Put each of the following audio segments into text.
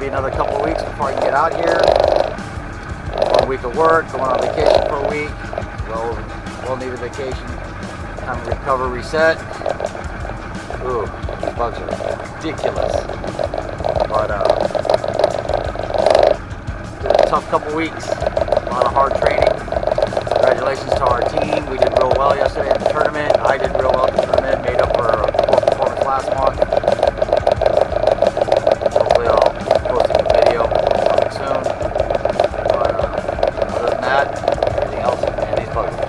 be another couple of weeks before I can get out here. 1 week of work, going on vacation for a week. Well needed vacation. Time to recover, reset. Ooh, these bugs are ridiculous. But did a tough couple weeks. A lot of hard training. Congratulations to our team. We did real well yesterday at the tournament. I did real well at the tournament. Made up for a poor performance last month. Hopefully I'll post a video coming soon. But other than that, everything else, man, these bugs are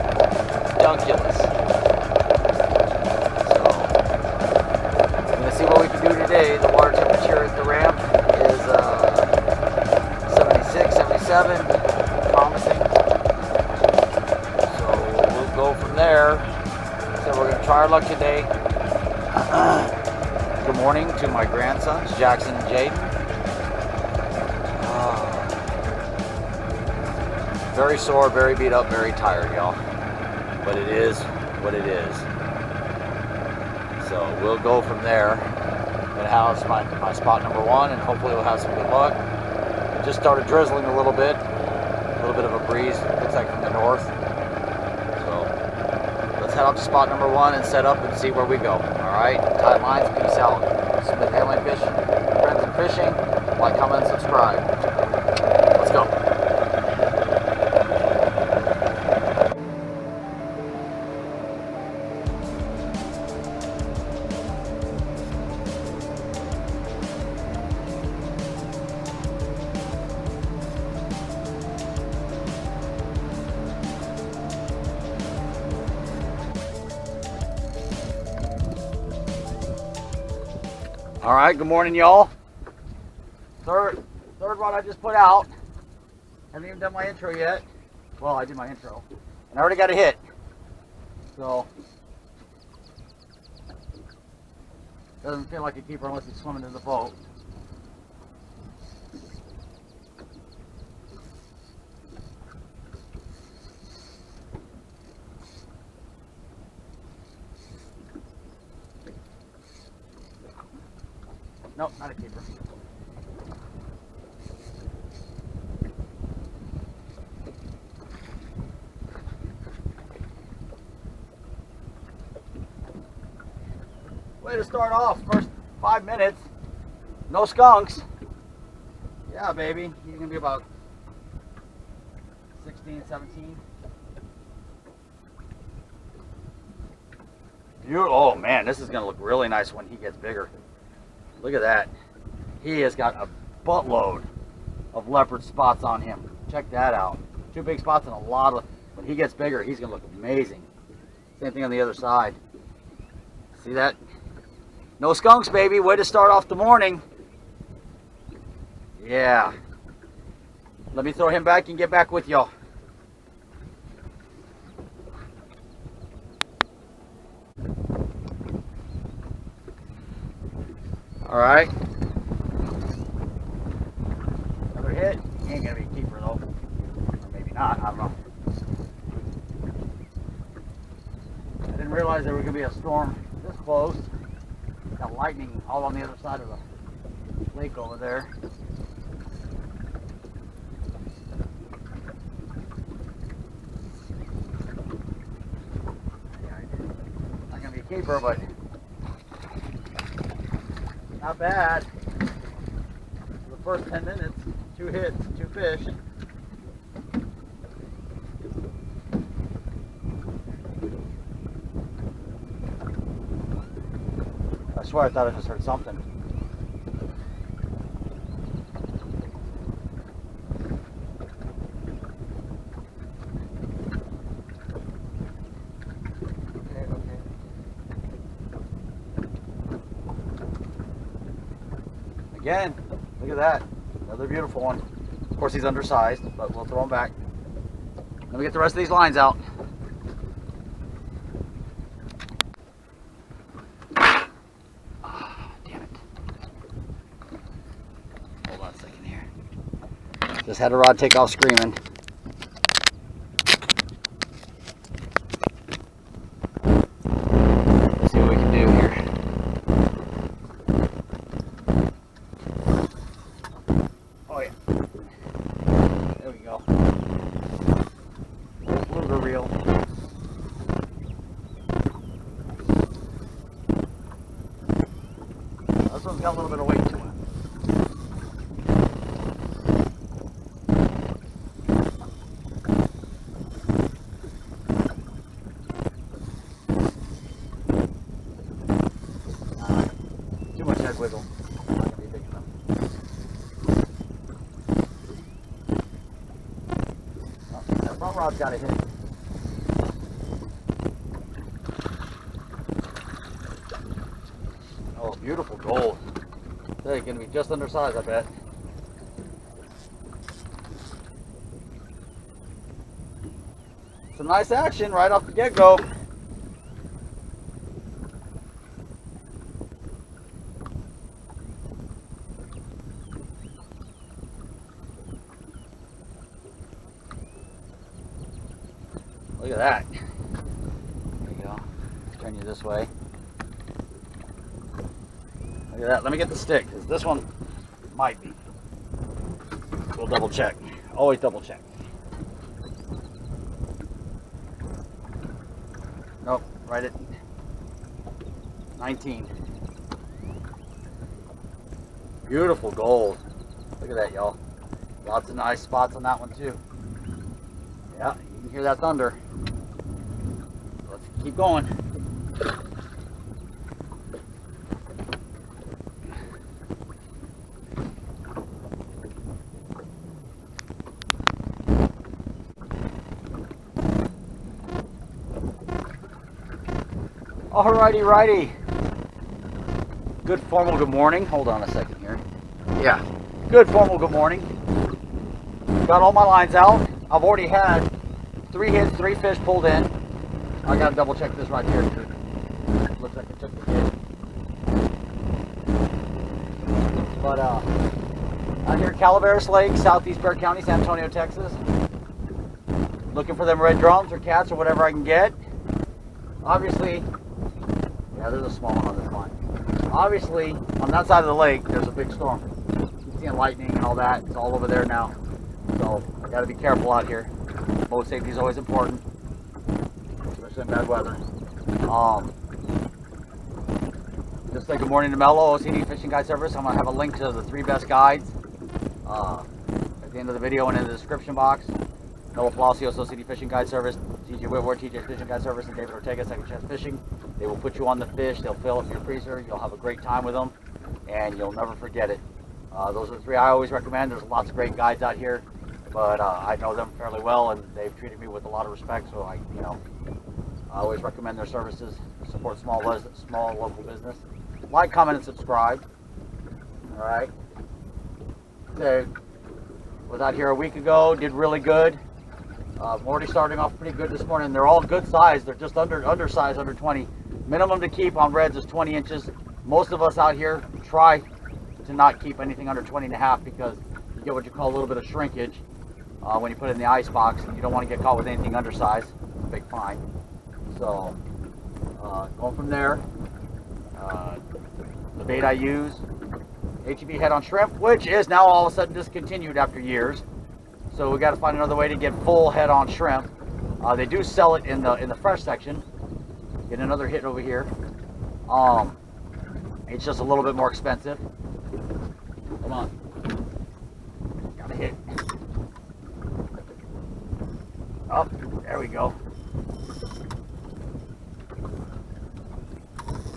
ridiculous. So I'm gonna see what we can do today. The water temperature at the ramp is 76, 77, promising. Go from there. So we're going to try our luck today. Good morning to my grandsons, Jackson and Jaden. Very sore, very beat up, very tired, y'all. But it is what it is. So we'll go from there. I'm going to have my spot number 1, and hopefully we'll have some good luck. It just started drizzling a little bit of a breeze. Looks like from the north. Head up to spot number 1 and set up and see where we go. Alright, tight lines, peace out. Smith Handling Fish, friends and fishing, like, comment, and subscribe. Let's go. All right, good morning, y'all. Third rod I just put out. Haven't even done my intro yet. Well, I did my intro, and I already got a hit. So doesn't feel like a keeper unless he's swimming in the boat. Nope, not a keeper. Way to start off, first 5 minutes. No skunks. Yeah, baby. He's gonna be about 16, 17. Oh man, this is gonna look really nice when he gets bigger. Look at that. He has got a buttload of leopard spots on him. Check that out. 2 big spots and a lot of... When he gets bigger, he's going to look amazing. Same thing on the other side. See that? No skunks, baby. Way to start off the morning. Yeah. Let me throw him back and get back with y'all. All right. Another hit. He ain't gonna be a keeper though. Or maybe not. I don't know. I didn't realize there was gonna be a storm this close. Got lightning all on the other side of the lake over there. Yeah, not gonna be a keeper, but not bad. For the first 10 minutes, 2 hits, 2 fish. I swear I thought I just heard something. Again, look at that. Another beautiful one. Of course, he's undersized, but we'll throw him back. Let me get the rest of these lines out. Damn it. Hold on a second here. Just had a rod take off screaming. Let's see what we can do here. reel. This one's got a little bit of weight to it. Too much head wiggle. Not gonna be big enough. Oh, that front rod's got to hit. Oh, beautiful gold. They're going to be just undersized, I bet. Some nice action right off the get-go. Look at that. There you go. Let's turn you this way. Look at that. Let me get the stick, because this one might be. We'll double check. Always double check. Nope, right at 19. Beautiful gold. Look at that, y'all. Lots of nice spots on that one, too. Yeah, you can hear that thunder. Let's keep going. Alrighty, righty. Good formal good morning. Hold on a second here. Yeah, good formal good morning. Got all my lines out. I've already had 3 hits, 3 fish pulled in. I gotta double check this right here. Looks like it took the hit. But out here at Calaveras Lake, southeast Bexar County, San Antonio, Texas. Looking for them red drums or cats or whatever I can get. Obviously, yeah, there's a small one on this line. Obviously, on that side of the lake, there's a big storm. You're seeing lightning and all that. It's all over there now. So, I gotta be careful out here. Boat safety is always important, especially in bad weather. Just say good morning to Melo, OCD Fishing Guide Service. I'm gonna have a link to the 3 best guides at the end of the video and in the description box. Melo, Palacios, OCD Fishing Guide Service, TJ Whitworth, TJ Fishing Guide Service, and David Ortega, Second Chance Fishing. They will put you on the fish. They'll fill up your freezer. You'll have a great time with them, and you'll never forget it. Those are the 3 I always recommend. There's lots of great guides out here, but I know them fairly well, and they've treated me with a lot of respect. So I always recommend their services. Support small local business. Like, comment, and subscribe. All right. So, was out here a week ago. Did really good. I'm already starting off pretty good this morning. They're all good size. They're just undersized, under 20. Minimum to keep on reds is 20 inches. Most of us out here try to not keep anything under 20 and a half because you get what you call a little bit of shrinkage when you put it in the ice box, and you don't want to get caught with anything undersized. Big fine. So going from there, the bait I use, HEB head on shrimp, which is now all of a sudden discontinued after years. So we got to find another way to get full head on shrimp. They do sell it in the fresh section. Get another hit over here. It's just a little bit more expensive. Come on. Got a hit. Oh, there we go.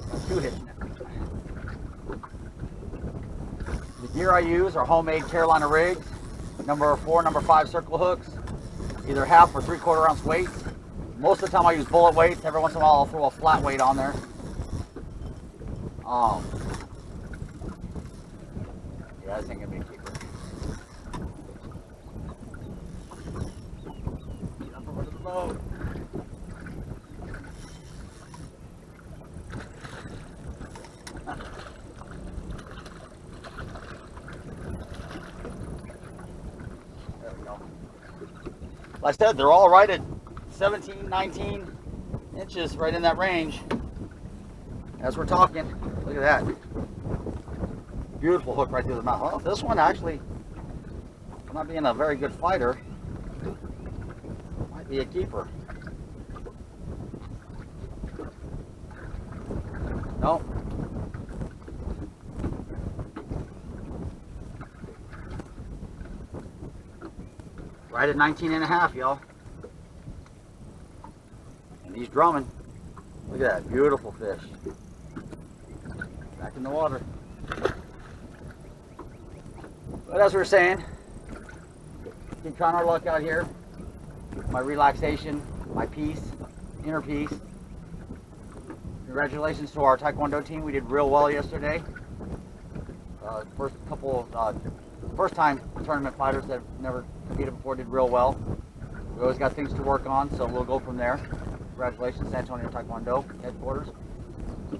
Got 2 hits now. The gear I use are homemade Carolina rigs. Number 4, number 5 circle hooks, either 1/2 or 3/4 ounce weights. Most of the time I use bullet weights. Every once in a while I'll throw a flat weight on there. Yeah, this ain't gonna be a keeper. Get up over the boat. Like I said, they're all right at 17, 19 inches, right in that range. As we're talking, look at that. Beautiful hook right through the mouth. Well, this one actually, for not being a very good fighter, might be a keeper. Nope. Right at 19.5, y'all. And he's drumming. Look at that, beautiful fish. Back in the water. But as we were saying, keep trying our luck out here. My relaxation, my peace, inner peace. Congratulations to our Taekwondo team. We did real well yesterday. First time tournament fighters that have never competed before did real well. We always got things to work on, so we'll go from there. Congratulations, San Antonio Taekwondo headquarters. If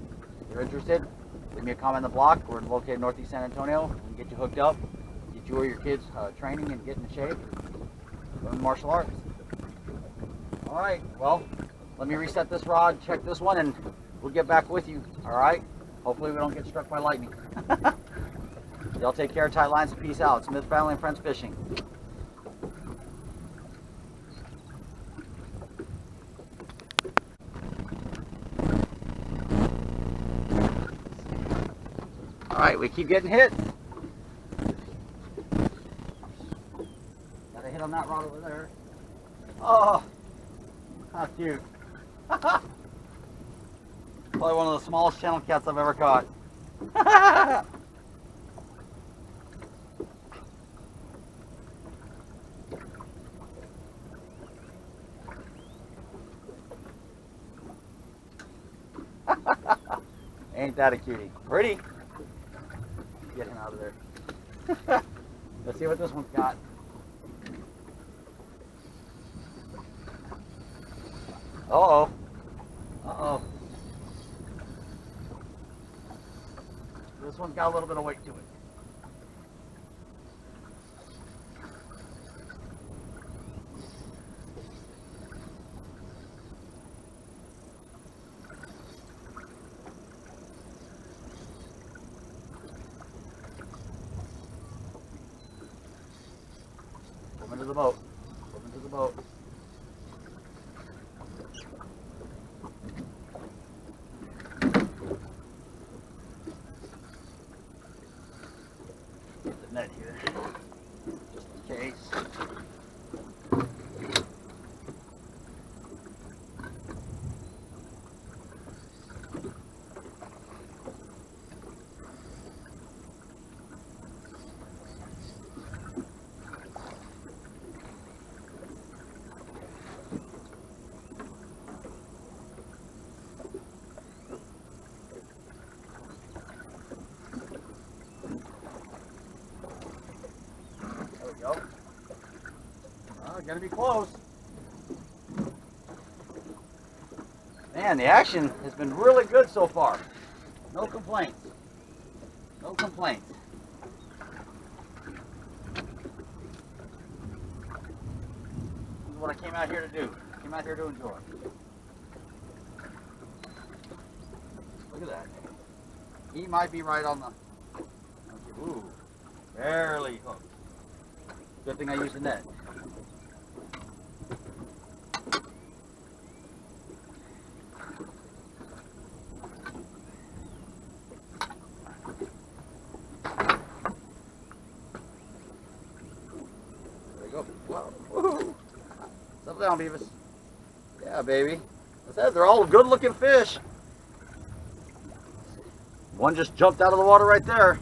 you're interested, leave me a comment in the blog. We're located in Northeast San Antonio. We can get you hooked up, get you or your kids training and getting in shape, learn martial arts. All right, well, let me reset this rod, check this one, and we'll get back with you. All right? Hopefully we don't get struck by lightning. Y'all take care, tight lines, and peace out. Smith Family and Friends Fishing. All right, we keep getting hit. Got a hit on that rod over there. Oh, how cute. Probably one of the smallest channel cats I've ever caught. Ain't that a cutie? Pretty. Get him out of there. Let's see what this one's got. Uh-oh. Uh-oh. This one's got a little bit of weight to it. Come into the boat. Come into the boat. Get the net here, just in case. Go. Gonna be close. Man, the action has been really good so far. No complaints. No complaints. This is what I came out here to do. I came out here to enjoy. Look at that. He might be right on the... Ooh, barely hooked. Good thing I used the net. There you go. Whoa. Woohoo. Settle down, Beavis. Yeah, baby. I said they're all good looking fish. One just jumped out of the water right there.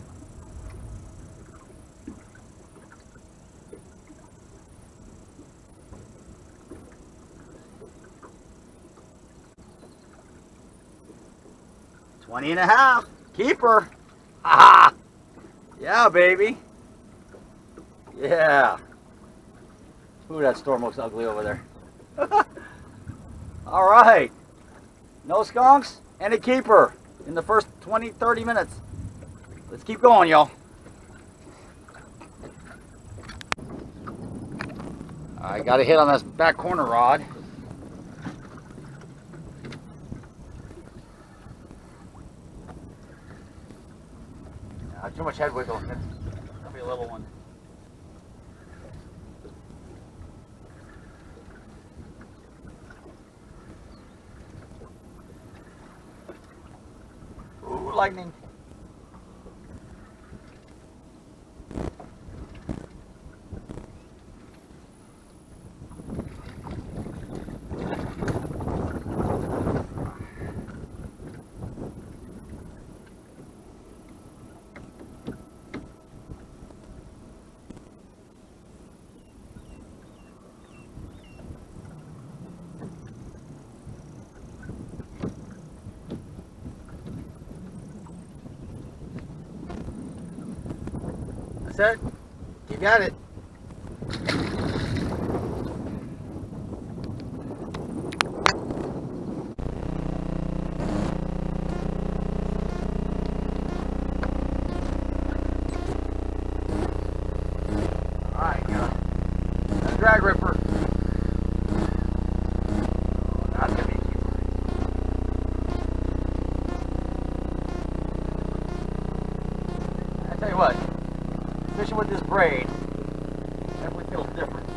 $20.5. Keeper. Ha! Yeah, baby. Yeah. Ooh, that storm looks ugly over there. All right. No skunks and a keeper in the first 20-30 minutes. Let's keep going, y'all. I got a hit on this back corner rod. Too much head wiggle. That'll be a little one. lightning. That's it. You got it. Alright, got a drag ripper. Oh, that's gonna be cute. I tell you what. Fishing with this braid definitely feels different.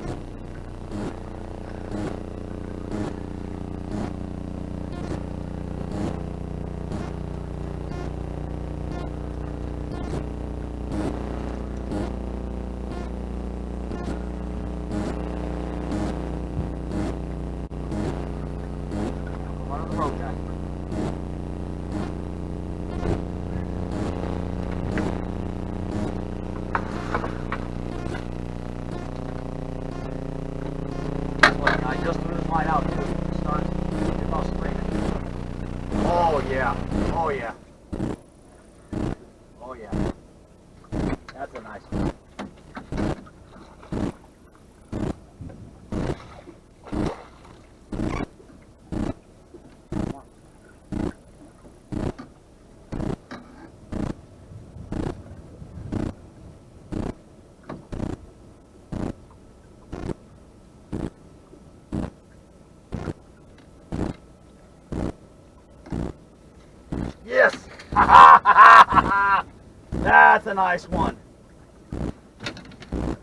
Come on the road, guys. Out too. Start about screaming. Oh yeah. Oh yeah. Oh yeah. That's a nice one. Yes! That's a nice one.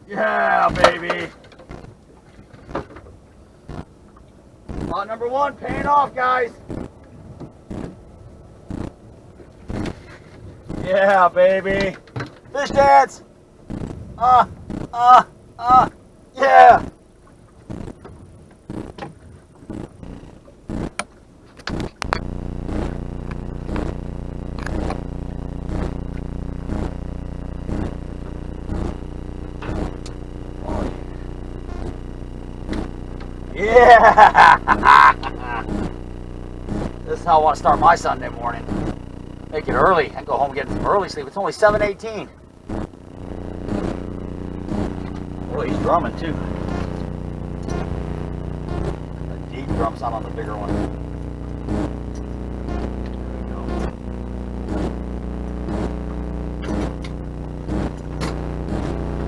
Yeah, baby. Spot number one, paying off, guys. Yeah, baby. Fish dance. Yeah. Yeah! This is how I want to start my Sunday morning. Make it early and go home and get some early sleep. It's only 7:18. Oh, he's drumming too. The deep drum sound on the bigger one.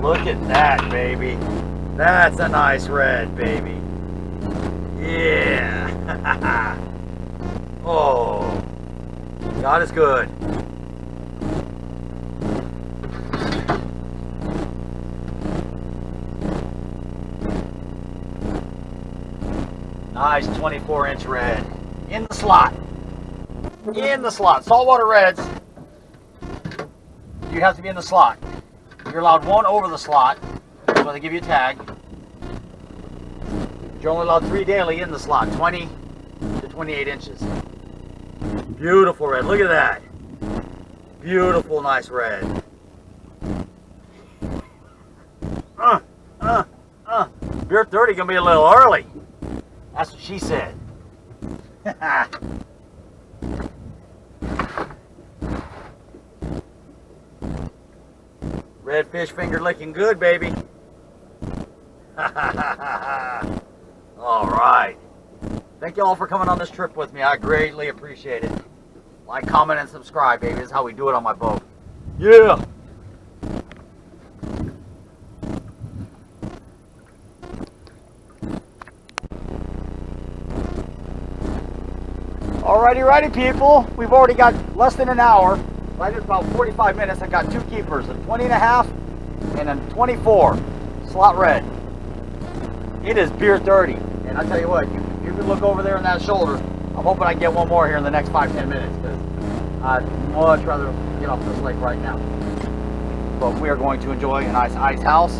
There we go. Look at that, baby. That's a nice red, baby. Yeah. Oh, God is good. Nice 24-inch red. In the slot. In the slot. Saltwater reds, you have to be in the slot. You're allowed one over the slot. So they give you a tag. You're only allowed 3 daily in the slot, 20 to 28 inches. Beautiful red. Look at that. Beautiful, nice red. Beer 30 gonna be a little early. That's what she said. Red fish finger licking good, baby. All right. Thank you all for coming on this trip with me. I greatly appreciate it. Like, comment, and subscribe, baby. This is how we do it on my boat. Yeah. Righty, people. We've already got less than an hour. Right at about 45 minutes. I got 2 keepers, a 20.5 and a 24 slot red. It is beer 30, and I tell you what, you can look over there in that shoulder. I'm hoping I get one more here in the next 5-10 minutes, because I'd much rather get off this lake right now. But we are going to enjoy a nice ice house.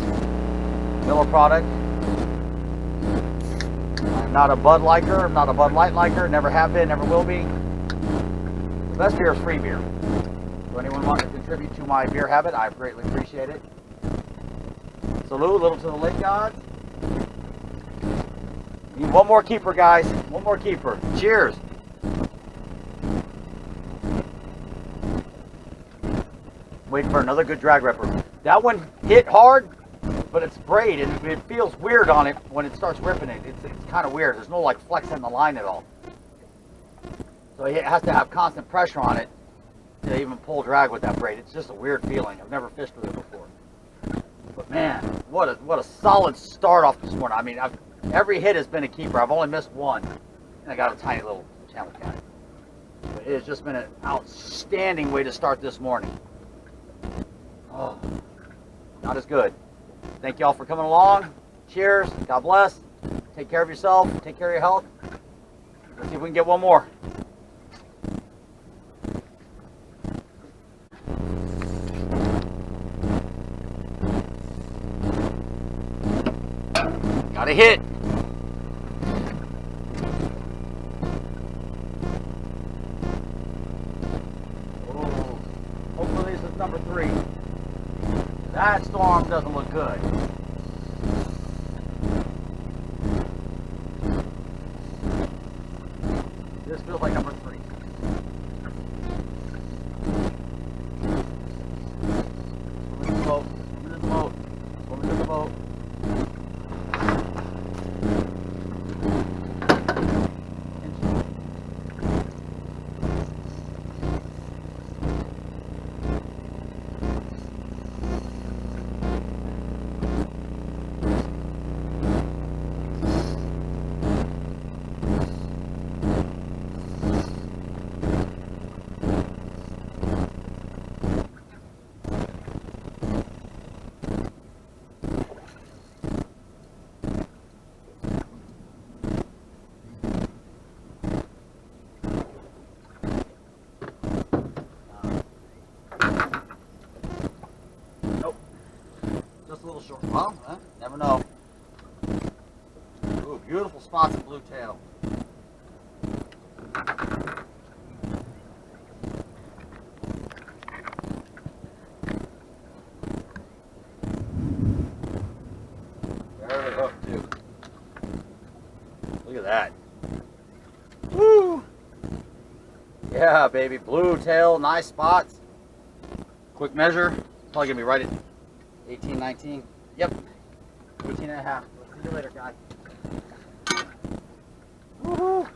Miller product. I'm not a Bud liker, I'm not a Bud Light liker, never have been, never will be. The best beer is free beer. So anyone want to contribute to my beer habit, I greatly appreciate it. Salute, little to the lake gods. Need one more keeper, guys. One more keeper. Cheers. Waiting for another good drag ripper. That one hit hard, but it's braid and it feels weird on it when it starts ripping it. It's kind of weird. There's no like flex in the line at all. So it has to have constant pressure on it to even pull drag with that braid. It's just a weird feeling. I've never fished with it before. But man, what a solid start off this morning. I mean, every hit has been a keeper. I've only missed one, and I got a tiny little channel cat. But it has just been an outstanding way to start this morning. Oh, not as good. Thank you all for coming along. Cheers. God bless. Take care of yourself. Take care of your health. Let's see if we can get one more. Got a hit. Oh, hopefully this is number 3. That storm doesn't look good. This feels like number 3. Swimming in the boat. Swimming in the boat. Swimming in the boat. Short. Well, never know. Ooh, beautiful spots in blue tail. Very hooked too. Look at that. Woo! Yeah, baby, blue tail, nice spots. Quick measure. Probably gonna be right at 18, 19. Yep. 18 and a half. We'll see you later, guys. Woohoo!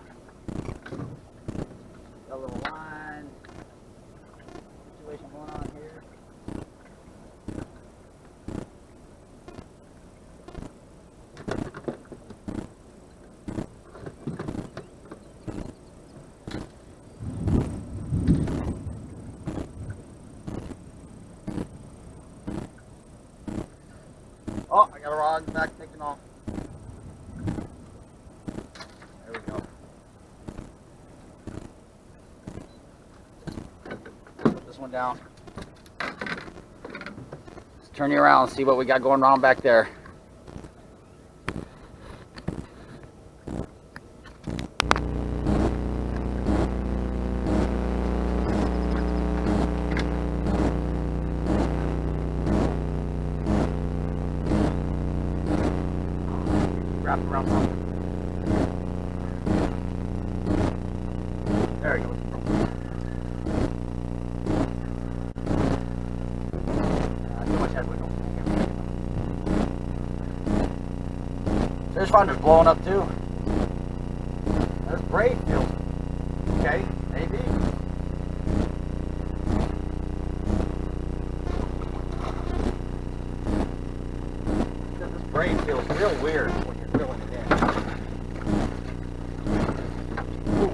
Got a little line situation going on here. Oh, I got a rod in the back taking off. There we go. Put this one down. Let's turn you around and see what we got going on back there. Wrap around something. There we go. Too much head wiggle. Fish finder's blowing up too. There's braid feels. Okay, maybe. This braid feels real weird when you're drilling it in. Ooh.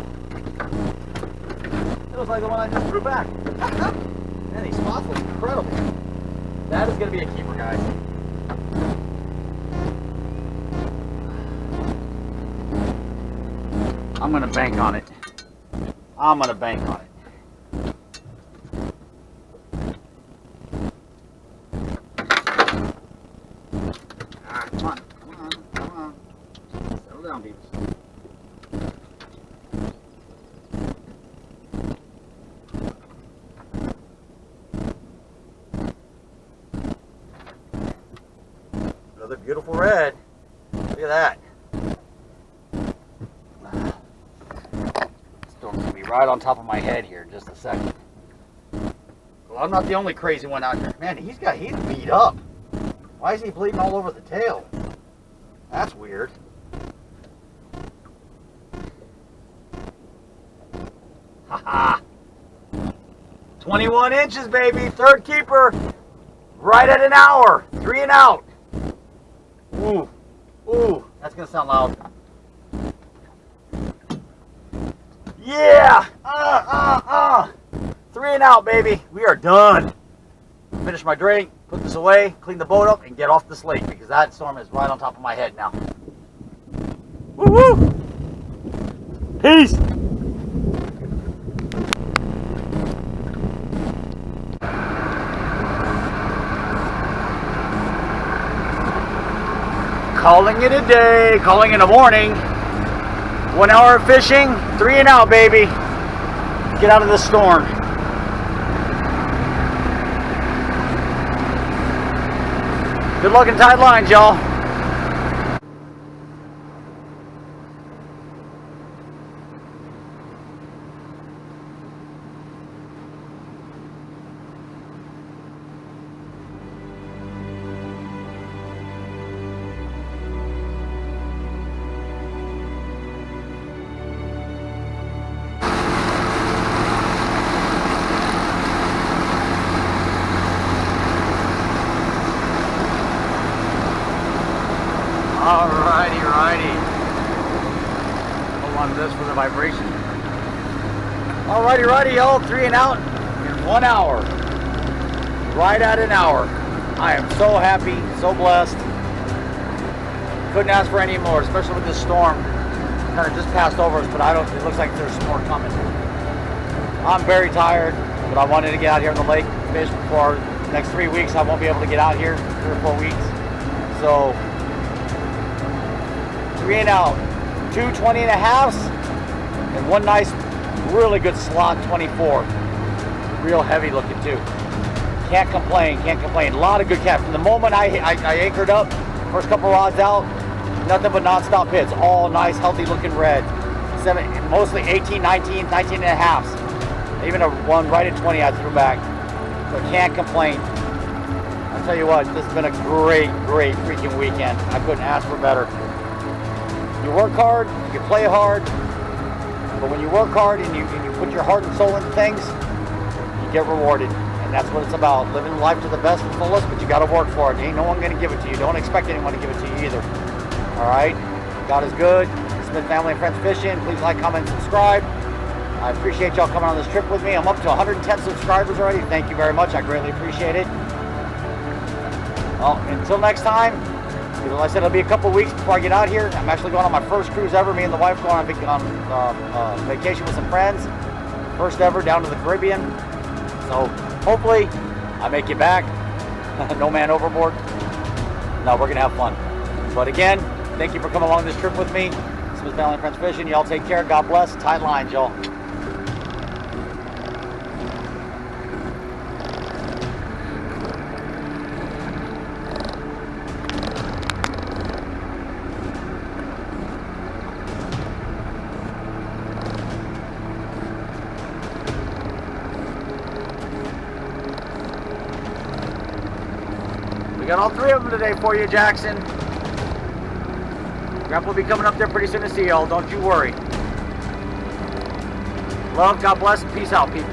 Feels like the one I just threw back. Man, these spots look incredible. That is going to be a keeper, guys. I'm going to bank on it. I'm going to bank on it. another beautiful red. Look at that. Storm's gonna be right on top of my head here in just a second. Well, I'm not the only crazy one out here. Man, he's beat up. Why is he bleeding all over the tail? That's weird. Haha. 21 inches, baby. Third keeper. Right at an hour. 3 and out. Ooh. Ooh. That's going to sound loud. Yeah. 3 and out, baby. We are done. Finish my drink, put this away, clean the boat up, and get off this lake because that storm is right on top of my head now. Woo-woo! Peace! Calling it a day, calling it a morning. 1 hour of fishing, 3 and out, baby. Get out of the storm. Good luck in tight lines, y'all. Alrighty. Hold on to this for the vibration. Alrighty, y'all. 3 and out in 1 hour. Right at an hour. I am so happy, so blessed. Couldn't ask for any more, especially with this storm. Kind of just passed over us, but it looks like there's some more coming. I'm very tired, but I wanted to get out here on the lake, fish for the next 3 weeks. I won't be able to get out here, 3 or 4 weeks. So 3 and out, 2 20 and a halves, and one nice, really good slot 24. Real heavy looking too. Can't complain. A lot of good catch. From the moment I anchored up, first couple rods out, nothing but non-stop hits. All nice, healthy looking reds. Mostly 18, 19 and a halves. Even a one right at 20 I threw back. So can't complain. I'll tell you what, this has been a great freaking weekend. I couldn't ask for better. You work hard, you play hard, but when you work hard and you put your heart and soul into things, you get rewarded. And that's what it's about. Living life to the best and fullest, but you got to work for it. Ain't no one going to give it to you. Don't expect anyone to give it to you either. All right? God is good. Smith Family and Friends Fishing. Please like, comment, subscribe. I appreciate y'all coming on this trip with me. I'm up to 110 subscribers already. Thank you very much. I greatly appreciate it. Well, until next time, like I said, it'll be a couple weeks before I get out here. I'm actually going on my first cruise ever. Me and the wife going on vacation with some friends. First ever down to the Caribbean. So hopefully I make it back. No man overboard. No, we're going to have fun. But again, thank you for coming along this trip with me. Smith Family and Friends Fishing. Y'all take care. God bless. Tight lines, y'all. We got all 3 of them today for you, Jackson. Grandpa will be coming up there pretty soon to see y'all. Don't you worry. Love, God bless, and peace out, people.